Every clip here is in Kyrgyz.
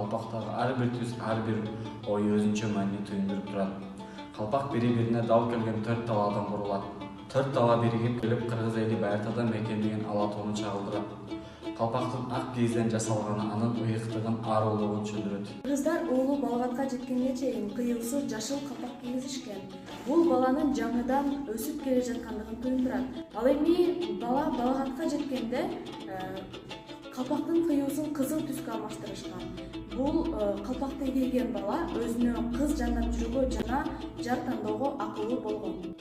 калпактагы ар бир түз, ар бир ой өзүнчө маани туюндуруп турат. Калпак бири-бирине дал келген 4 талаадан курулат. 4 тала биригип келип кыргыз эли байыртадан мекендеген ала тоону чагылдырат. Калпактын ак кийизден жасалганы анын ыйыктыгын, ааруулугун түшүндүрөт. Кыргыздар уулу балгатка жеткенге чейин кыйылсыз жашыл калпак кийгизишкен. Бул баланын жаңыдан өсүп келе жаткандыгын туюндурат. Ал эми бала балгатка жеткенде калпактын кыюусун кызыл түскө алмаштырышкан. Бул калпакты кийген бала өзүнө кыз жандап жүрүүгө жана жар тандоого акылуу болгон.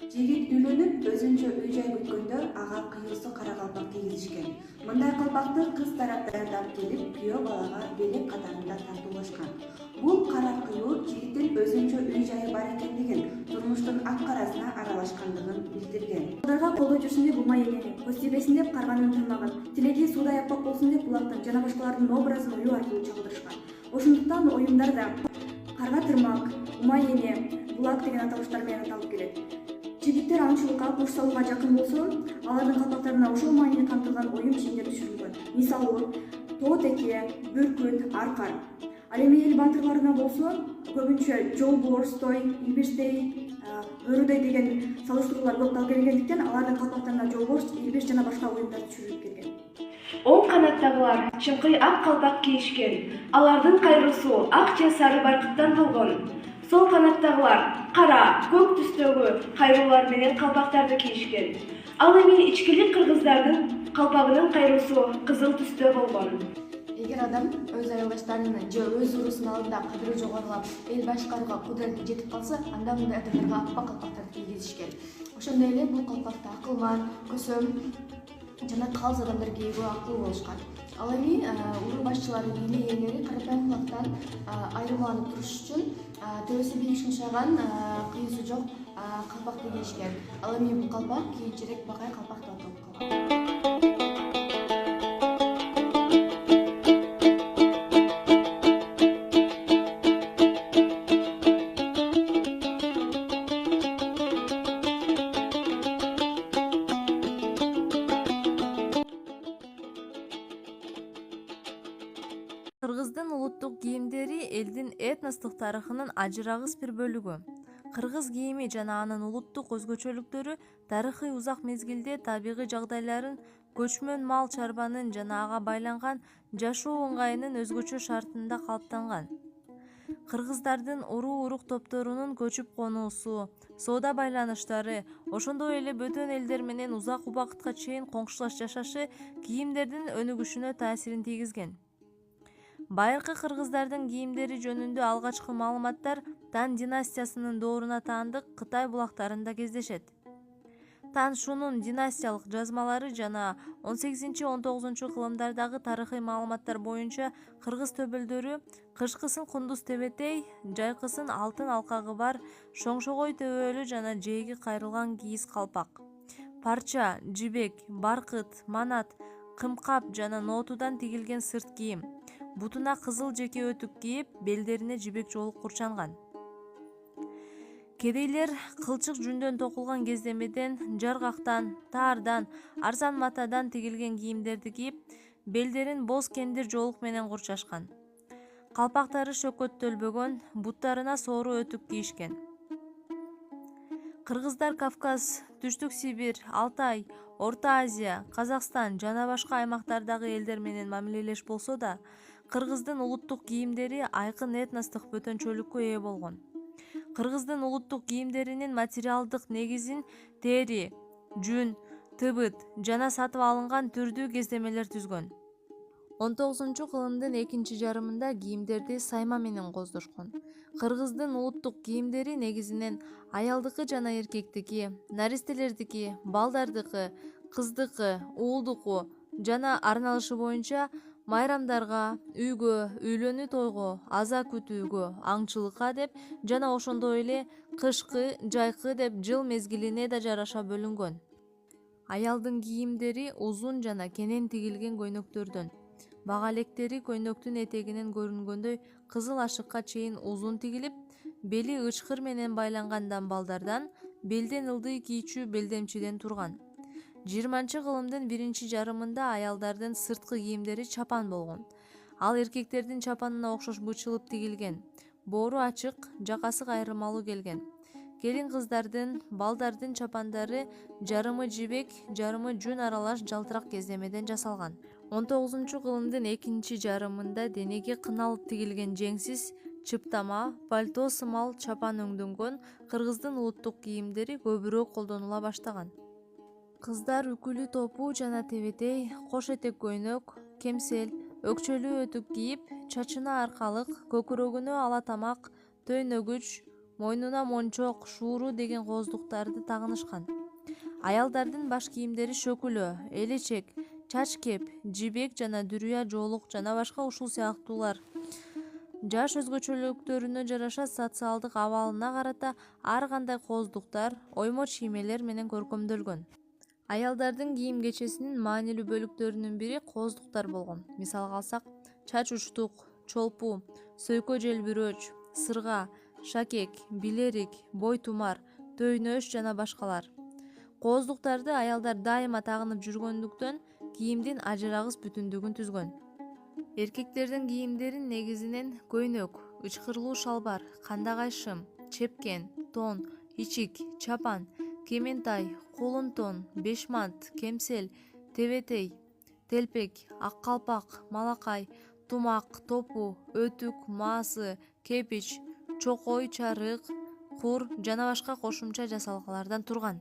Жигит үйлөнүп, өзүнчө үй-жай күткөндө ага кыюусу кара калпак кийгизишкен. Мындай калпакты кыз тарап даярдап келип, күйөө балага белек катарында тартуулашкан. Бул кара кыюу жигиттин өзүнчө үй-жайы бар экендигин, турмуштун ак карасына аралашкандыгын билдирген. Балдарга колдоо жүрсүн деп умай энени, көз тийбесин деп карганын тыймаган, тилеги суудай аппак болсун деп булактан жана башкалардын образын оюу аркылуу чагылдырышкан. Ошондуктан оюндарда карга тырмак, умай эне, булак деген аталыштар менен аталып келет. Жигиттер аңчылыкка, куш салууга жакын болсо, алардын калпактарына ошол маанини камтылган оюн кийимдер түшүрүлгөн. Мисалы, тоо теке, бүркүт, аркар. Ал эми эл баатырларына болсо, көбүнчө жолборс, той, илбирстей, бөрүдөй деген салыштыруулар көп дал келгендиктен алардын калпактарына жолборс, илбирс жана башка оюндар түшүрүлүп келген. Оң канаттагылар чыңкый ак калпак кийишкен. Алардын кайрусу ак же сары баркыттан болгон. Сол канаттагылар кара, көк түстөгү кайрулар менен калпактарды кийишкен. Ал эми ичкилик кыргыздардын калпагынын кайрусу кызыл түстө болгон. Эгер адам өз айылдаштарынын же өз урусунун алдында кадыры жогорулап, эл башкарууга кудурети жетип калса, анда мындай адамдарга аппак калпактарды кийгизишкен. Ошондой эле бул калпакты акылман, көсөм жана калыс адамдар кийүүгө акылуу болушкан. Ал эми уруу башчылары, бийлик ээлери карапайым калктан айырмаланып туруш үчүн төбөсү бийик шумшаган, кыюусу жок калпакты кийишкен. Ал эми бул калпак кийинчерээк бакай калпак деп аталып калган. Кыргыздын улуттук кийимдери элдин этностук тарыхынын ажырагыс бир бөлүгү. Кыргыз кийими жана анын улуттук өзгөчөлүктөрү тарыхый узак мезгилде табигый жагдайларын, көчмөн мал чарбанын жана ага байланган жашоо ыңгайынын өзгөчө шартында калыптанган. Кыргыздардын уруу-урук топторунун көчүп конуусу, соода байланыштары, ошондой эле бөтөн элдер менен узак убакытка чейин коңшулаш жашашы кийимдердин өнүгүшүнө таасирин тийгизген. Байыркы кыргыздардын кийимдери жөнүндө алгачкы маалыматтар Тан династиясынын дооруна таандык Кытай булактарында кездешет. Тан Шунун династиялык жазмалары жана 18-19 кылымдардагы тарыхый маалыматтар боюнча кыргыз төбөлдөрү кышкысын кундуз тебетей, жайкысын алтын алкагы бар, шоңшогой төбөлү жана жээги кайрылган кийиз калпак, парча, жибек, баркыт, манат, кымкап жана нотудан тигилген сырт кийим, бутуна кызыл жеке өтүк кийип, белдерине жибек жоолук курчанган. Кедейлер кылчык жүндөн токулган кездемеден, жаргактан, таардан, арзан матадан тигилген кийимдерди кийип, белдерин боз кендир жоолук менен курчашкан. Калпактары шөкөттөлбөгөн, буттарына соору өтүк кийишкен. Кыргыздар Кавказ, Түштүк Сибирь, Алтай, Орто Азия, Казакстан жана башка аймактардагы элдер менен мамилелеш болсо да, кыргыздын улуттук кийимдери айкын этностук бөтөнчөлүккө ээ болгон. Кыргыздын улуттук кийимдеринин материалдык негизин тери, жүн, тыбыт жана сатып алынган түрдүү кездемелер түзгөн. 19-кылымдын экинчи жарымында кийимдерди сайма менен коздошкон. Кыргыздын улуттук кийимдери негизинен аялдыкы жана эркектики, наристелердики, балдардыкы, кыздыкы, уулдуку жана арналышы боюнча майрамдарга, үйгө, үйлөнүү тойго, аза күтүүгө, аңчылыкка деп жана ошондой эле кышкы, жайкы деп жыл мезгилине да жараша бөлүнгөн. Аялдын кийимдери узун жана кенен тигилген көйнөктөрдөн. Бага электери көйнөктүн этегинен көрүнгөндөй кызыл ашыкка чейин узун тигилип, бели ычкыр менен байланган дамбалдардан, белден ылдый кийчү белдемчиден турган. 20-кылымдын биринчи жарымында аялдардын сырткы кийимдери чапан болгон. Ал эркектердин чапанына окшош бычылып тигилген. Боору ачык, жакасы кайрылмалуу келген. Келин кыздардын, балдардын чапандары жарымы жибек, жарымы жүн аралаш жалтырак кездемеден жасалган. 19-кылымдын экинчи жарымында денеге кыналып тигилген жеңсиз чыптама, пальто сымал чапан өңдөнгөн кыргыздын улуттук кийимдери көбүрөөк колдонула баштаган. Кыздар үкүлүү топу жана тебетей, кош этек көйнөк, кемсел, өкчөлүү өтүк кийип, чачына аркалык, көкүрөгүнө ала тамак, төйнөгүч, мойнуна мончок, шууру деген кооздуктарды тагынышкан. Аялдардын баш кийимдери шөкүлө, элечек, чач кеп, жибек жана дүрүя жоолук жана башка ушул сыяктуулар. Жаш өзгөчөлүктөрүнө жараша социалдык абалына карата ар кандай кооздуктар, оймо чиймелер менен көркөмдөлгөн. Аялдардын кийим кечесинин маанилүү бөлүктөрүнүн бири кооздуктар болгон. Мисалга алсак, чач учтук, чолпу, сөйкө желбирөөч, сырга, шакек, билерик, бой тумар, төйнөш жана башкалар. Кооздуктарды аялдар дайыма тагынып жүргөндүктөн кийимдин ажырагыс бүтүндүгүн түзгөн. Эркектердин кийимдерин негизинен көйнөк, ычкырлуу шалбар, кандагай шым, чепкен, тон, ичик, чапан, кементай, кулун тон, бешмант, кемсел, тебетей, телпек, ак калпак, малакай, тумак, топу, өтүк, маасы, кепич, чокой, чарык, кур жана башка кошумча жасалгалардан турган.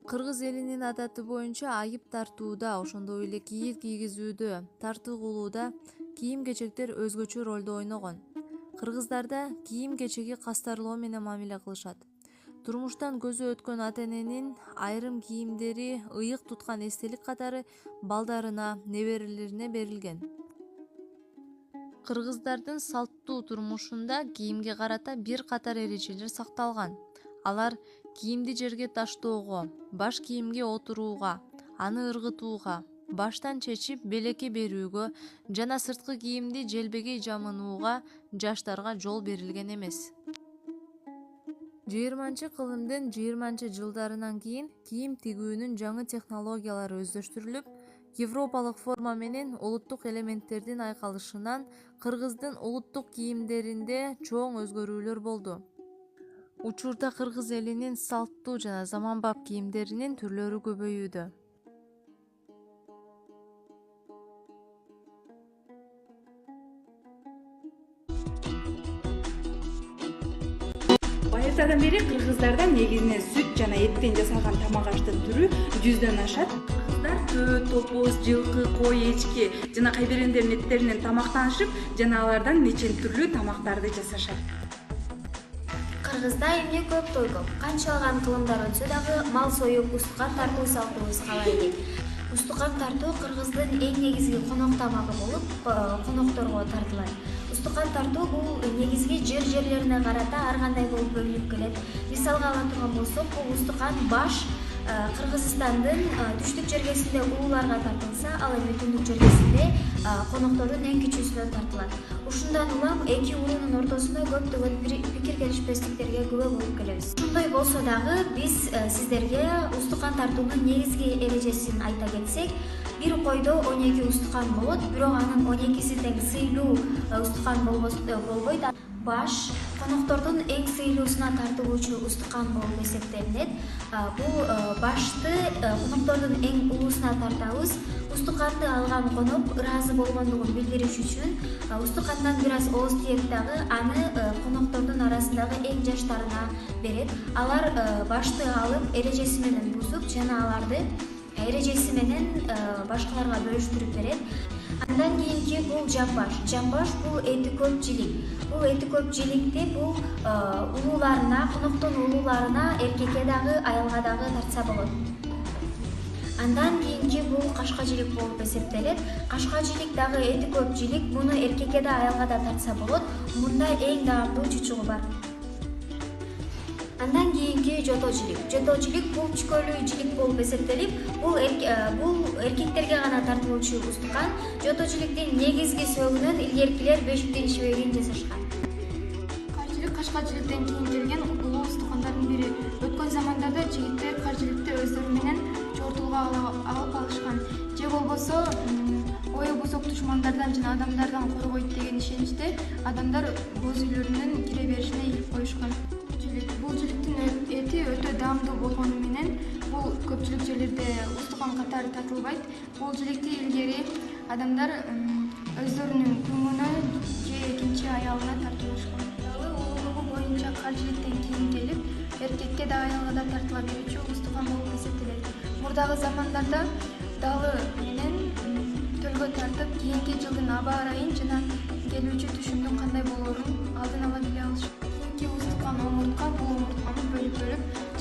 Кыргыз элинин адаты боюнча айып тартууда, ошондой эле кийим кийгизүүдө, тартыгуулууда кийим-кечектер өзгөчө ролду ойногон. Кыргыздарда кийим-кечеги кастарлоо менен мамиле кылышат. Турмуштан көзү өткөн ата-эненин айрым кийимдери ыйык туткан эстелик катары балдарына, неберелерине берилген. Кыргыздардын салттуу турмушунда кийимге карата бир катар эрежелер сакталган. Алар кийимди жерге таштоого, баш кийимге отурууга, аны ыргытууга, баштан чечип белекке берүүгө жана сырткы кийимди желбегей жамынууга жаштарга жол берилген эмес. 20-кылымдын 20-жылдарынан кийин кийим тигүүнүн жаңы технологиялары өздөштүрүлүп, европалык форма менен улуттук элементтердин айкалышынан кыргыздын улуттук кийимдеринде чоң өзгөрүүлөр болду. Учурда кыргыз элинин салттуу жана заманбап кийимдеринин түрлөрү көбөйүүдө. Байыртадан бери кыргыздарда негизинен сүт жана эттен жасалган тамак аштын түрү 100дөн ашат. Кыргыздар төт, топоз, жылкы, кой, эчки жана кайберендердин эттеринен тамактанышып, жана алардан нечен түрлүү тамактарды жасашат. Кыргызда эмне көп той көп. Канчалган кылымдар өтсө дагы мал союп, устукан тартуу салтыбыз кала элек. Устукан тартуу кыргыздын эң негизги конок тамагы болуп, конокторго тартылат. Устукан тартуу бул негизги жерлерине карата ар кандай болуп бөлүнүп келет. Мисалга ала турган болсок, бул устукан баш Кыргызстандын түштүк жергесинде улууларга тартылса, ал эми түндүк жергесинде коноктордун эң кичүүсүнө тартылат. Ушундан улам эки уруунун ортосунда көптөгөн пикир келишпестиктерге күбө болуп келебиз. Ошондой болсо дагы биз сиздерге устукан тартуунун негизги эрежесин айта кетсек, бир койдо 12 устукан болот, бирок анын 12си тең сыйлуу устукан болбойт. Баш коноктордун эң сыйлуусуна тартылуучу устукан болуп эсептелинет. Бул башты коноктордун эң улуусуна тартабыз. Устуканды алган конок ыраазы болгондугун билдириш үчүн устукандан бир аз ооз тиеп дагы аны коноктордун арасындагы эң жаштарына берет. Алар башты алып эрежеси менен бузуп жана аларды эрежеси менен башкаларга бөлүштүрүп берет. Андан кийинки бул жамбаш. Жамбаш бул эти көп жилик. Бул эти көп жиликти бул улууларына, коноктун улууларына, эркекке дагы, аялга дагы тартса болот. Андан кийинки бул кашка жилик болуп эсептелет. Кашка жилик дагы эти көп жилик. Муну эркекке да, аялга да тартса болот. Мында эң даамдуу чучугу бар. Андан кийинки жото жилик. Жото жилик бул чүкөлүү жилик болуп эсептелип, бул эркектерге гана тартылуучу устукан. Жото жиликтин негизги сөөгүнөн илгеркилер 5 шибегин жасашкан. Кашка жиликтен кийин келген улуу устукандардын бири. Өткөн замандарда жигиттер кар жиликти өздөрү менен чортулга алып алышкан. Же болбосо ою бузук душмандардан жана адамдардан коргойт деген ишеничте адамдар боз үйлөрүнүн кире беришине ийип коюшкан. Бул жиликтин эти өтө даамдуу болгону менен бул көпчүлүк жерлерде устукан катары татылбайт. Бул жиликти илгери адамдар өздөрүнүн күмүнө же экинчи аялына тартуулашкан. Улуулугу боюнча кар жиликтен кийин келип, эркекке да аялга да тартыла берүүчү устукан болуп эсептелет. Мурдагы замандарда далы менен төлгө тартып, кийинки жылдын аба ырайын жана келүүчү түшүмдүн кандай болоорун алдын ала биле алышат. Кийинки устукан омуртка бул омуртканы бөлүп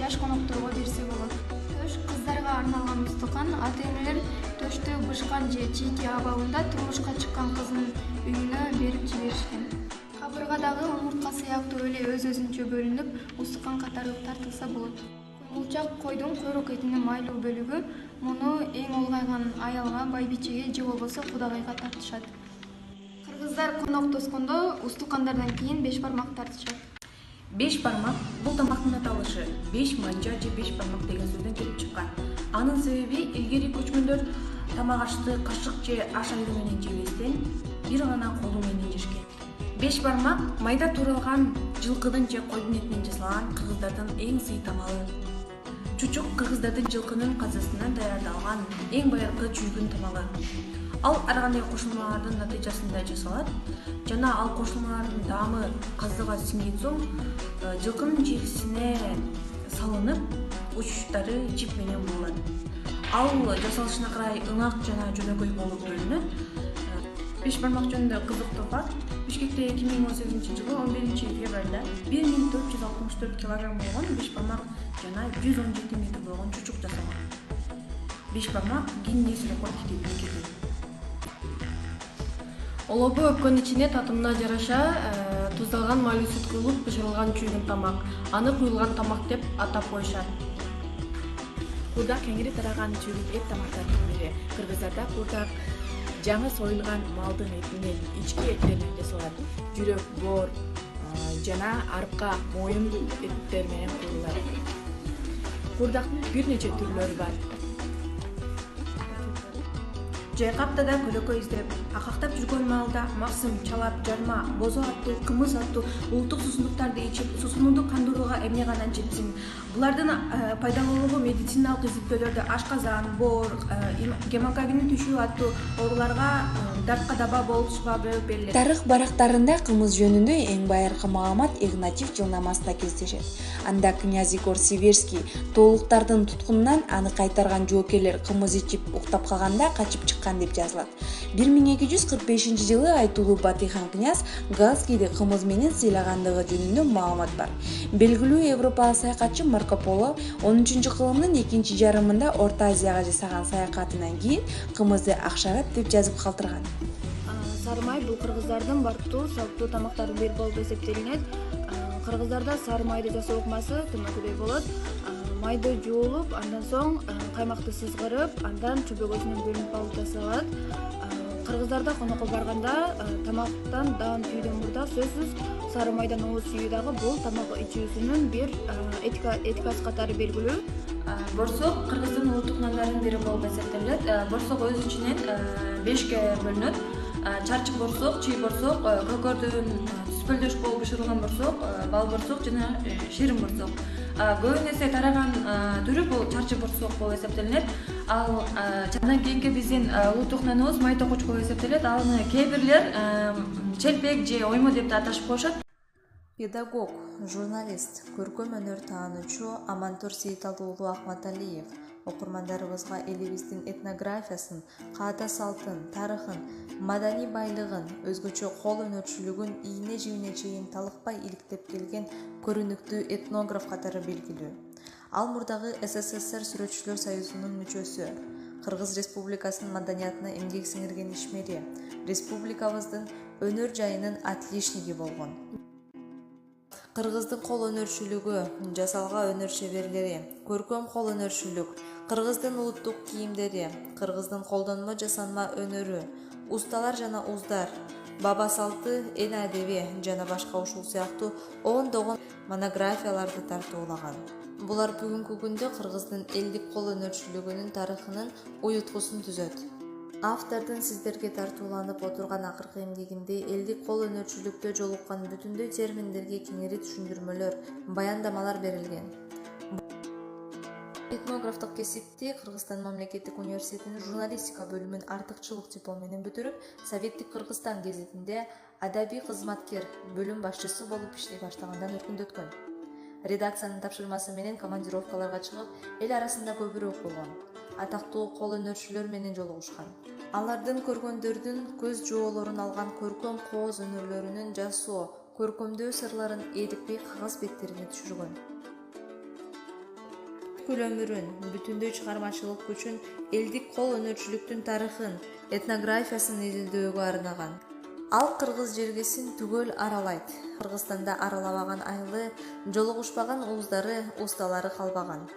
жаш конокторго берсе болот. Төш кыздарга арналган устукан ата-энелер төштү бышкан же чийки абалында турмушка чыккан кызынын үйүнө берип жиберишкен. Кабыргадагы омуртка сыяктуу эле өз-өзүнчө бөлүнүп, устукан катары тартылса болот. Куймулчак койдун койрок этинин майлуу бөлүгү муну эң улгайган аялга, байбичеге же болбосо кудагайга тартышат. Кыргыздар конок тоскондо устукандардан кийин 5 бармак тартышат. 5 бармак бул тамактын аталышы 5 манжа же 5 бармак деген сөздөн келип чыккан. Анын себеби илгери көчмөндөр тамак ашты кашык же аш айры менен жебестен бир гана колу менен жешкен. 5 бармак майда тууралган жылкынын же койдун этинен жасалган кыргыздардын эң сый тамагы. Чучук кыргыздардын жылкынын казысынан даярдалган эң байыркы чүйгүн тамагы. Ал ар кандай кошулмалардын натыйжасында жасалат жана ал кошулмалардын даамы казыга сиңген соң жылкынын жерисине салынып, учтары жип менен булат. Ал жасалышына карай ыңак жана жөнөкөй болуп бөлүнөт. 5 бармак жөнүндө кызыктуу факт: Бишкекте 2018-жылы 11-февралда 1464 килограмм болгон 5 бармак жана 117 метр болгон чучук жасалган. 5 бармак Гиннес рекорд китебине кирген. Олобу өпкөн ичине татымына жараша туздалган майлуу сүт куюлуп бышырылган чүйгүн тамак. Аны куюлган тамак деп атап коюшат. Курдак кеңири тараган чүйгүн эт тамактардын бири. Кыргыздарда курдак жаңы союлган малдын этинен, ички эттеринен жасалат. Жүрөк, боор жана арка, моюн эттер менен куюлат. Курдактын бир нече түрлөрү бар. Жайкаптада көлөкө издеп, акактап жүргөн маалда максым, чалап, жарма, бозо аттуу, кымыз аттуу улуттук суусундуктарды ичип, суусунууну кандырууга эмне гана жетсин. Булардын пайдалуулугу медициналык изилдөөлөрдө ашказан, боор, гемоглобин түшүү аттуу ооруларга дартка даба болуп шифа берилет. Тарых барактарында кымыз жөнүндө эң байыркы маалымат Игнатьев жылнамасында кездешет. Анда князь Игорь Северский тоолуктардын туткунунан аны кайтарган жоокерлер кымыз ичип уктап калганда качып чыккан деп жазылат. 1245-жылы айтулуу Батыйхан князь Галскийди кымыз менен сыйлагандыгы жөнүндө маалымат бар. Белгилүү европалык саякатчы Марко Поло 10-кылымдын экинчи жарымында Орто Азияга жасаган саякатынан кийин кымызды акшарат деп жазып калтырган. Сары май бул кыргыздардын бартуу салттуу тамактардын бири болуп эсептелинет. Кыргыздарда сары майды жасоо ыкмасы төмөнкүдөй болот. Майды жуулуп, андан соң каймакты сызгырып, андан чөбөгөсүнөн бөлүнүп алып жасалат. Кыргыздарда конокко барганда тамактан даан түйдөн мурда сөзсүз сары майдан ооз сүйүү дагы бул тамак ичүүсүнүн бир этикасы катары белгилүү. Борсок кыргыздын улуттук нандарынын бири болуп эсептелет. Борсок өз ичинен 5ке бөлүнөт. Чарчы борсок, чүй борсок, көкөрдүн түспөлдөш болуп бышырылган борсок, бал борсок жана ширин борсок. Көбүн эсе тараган түрү бул чарчы борсок болуп эсептелинет. Ал андан кийинки биздин улуттук наныбыз май токуч болуп эсептелет. Аны кээ бирлер челпек же оймо деп да аташып коюшат. Педагог, журналист, көркөм өнөр таануучу Амантур Сейиталы уулу Ахматалиев окурмандарыбызга элибиздин этнографиясын, каада салтын, тарыхын, маданий байлыгын, өзгөчө кол өнөрчүлүгүн ийне жибине чейин талыкпай иликтеп келген көрүнүктүү этнограф катары белгилүү. Ал мурдагы СССР Сүрөтчүлөр союзунун мүчөсү, Кыргыз Республикасынын маданиятына эмгек сиңирген ишмери, республикабыздын өнөр жайынын отличниги болгон. Кыргыздын кол өнөрчүлүгү, жасалга өнөр чеберлери, көркөм кол өнөрчүлүк, кыргыздын улуттук кийимдери, кыргыздын колдонмо жасанма өнөрү, усталар жана уздар, баба салты, эл адеби жана башка ушул сыяктуу ондогон монографияларды тартуулаган. Булар бүгүнкү күндө кыргыздын элдик кол өнөрчүлүгүнүн тарыхынын уюткусун түзөт. Автордун сиздерге тартууланып отурган акыркы эмгегинде элдик кол өнөрчүлүктө жолуккан бүтүндөй терминдерге кеңири түшүндүрмөлөр, баяндамалар берилген. Этнографтык кесипти Кыргызстан мамлекеттик университетинин журналистика бөлүмүн артыкчылык диплом менен бүтүрүп, Советтик Кыргызстан гезитинде адабий кызматкер, бөлүм башчысы болуп иштей баштагандан өркүндөткөн. Редакциянын тапшырмасы менен командировкаларга чыгып, эл арасында көбүрөөк болгон. Атактуу кол өнөрчүлөр менен жолугушкан. Алардын көргөндөрдүн көз жоолорун алган көркөм кооз өнөрлөрүнүн жасоо, көркөмдөө сырларын эдикпей кагаз беттерине түшүргөн. Өмүрүн, бүтүндөй чыгармачылык күчүн элдик кол өнөрчүлүктүн тарыхын, этнографиясын изилдөөгө арнаган. Ал кыргыз жергесин түгөл аралайт. Кыргызстанда аралабаган айылы, жолугушпаган ууздары, усталары калбаган.